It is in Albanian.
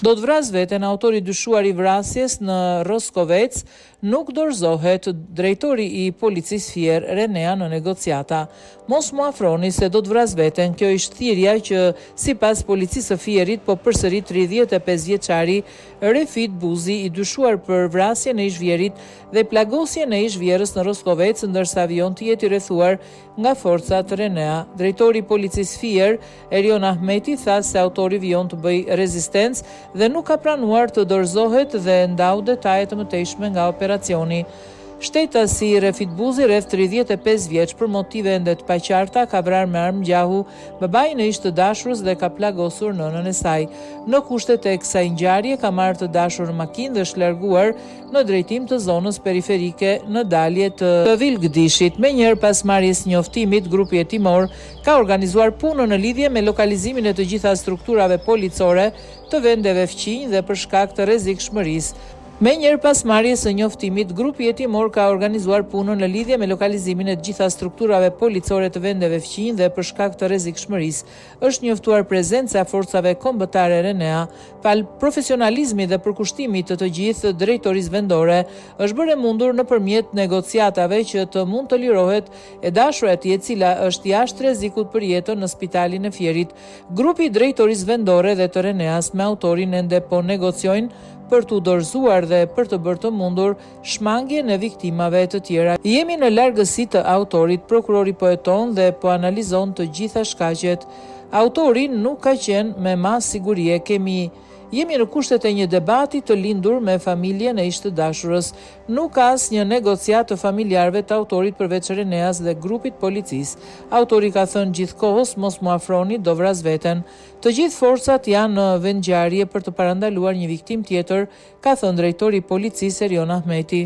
Do të vras veten, autori dyshuar i vrasjes në Roskovec nuk dorëzohet. Drejtori i policisë Fier, Renea, në negociata. Mos mu afroni se do të vras veten. Kjo ishte thirrja që sipas policisë së Fierit po përsërit 35 vjeçari Refit Buzi, i dyshuar për vrasjen e ish-vjerit dhe plagosjen e ish-vjerës në Roskovec, ndërsa avion të jetë i rrethuar nga forcat Renea. Drejtori i policisë Fier, Erion Ahmeti, tha se autori vion të bëj rezistencë dhe nuk ka pranuar të dorëzohet dhe ndau detajet të mëtejshme nga operacioni. Shtetësi Refit Buzi, rreth 35 vjeç, për motive ende të paqarta, ka vrarë me armë gjahu babain e ish të dashurës dhe ka plagosur nënën e saj. Në kushtet e kësaj ngjarje ka marrë të dashur në makinë dhe është larguar në drejtim të zonës periferike në dalje të Vilgdishit. Menjëherë pas marrjes njoftimit, grupi hetimor ka organizuar punën në lidhje me lokalizimin e të gjitha strukturave policore të vendeve fqinj dhe për shkak të rrezikshmërisë. Menjëherë pas marrjes së njoftimit, grupi hetimor ka organizuar punën në lidhje me lokalizimin e të gjitha strukturave policore të vendeve fqinj dhe për shkak të rrezikshmërisë. Është njoftuar prezenca e forcave kombëtare Renea, pal profesionalizmit dhe përkushtimit të gjithë drejtorisë vendore, është bërë mundur nëpërmjet negociatave që të mund të lirohet e dashura e tij, e cila është jashtë rrezikut për jetën në spitalin e Fierit. Grupi i drejtorisë vendore dhe të Reneas me autorin ende po negociojnë për të dorëzuar dhe për të bërë të mundur shmangjen e viktimave të tjera. Jemi në largësi të autorit, prokurori po heton dhe po analizon të gjitha shkaqet. Autori nuk ka qenë me mas sigurie. Jemi në kushtet e një debati të lindur me familjen e ish të dashurës. Nuk ka asnjë negociat të familjarëve të autorit përveç Reneas dhe grupit policisë. Autori ka thënë gjithkohës mos mu afroni, do vras veten. Të gjithë forcat janë në vendngjarje për të parandaluar një viktim tjetër, ka thënë drejtori i policisë Erion Ahmeti.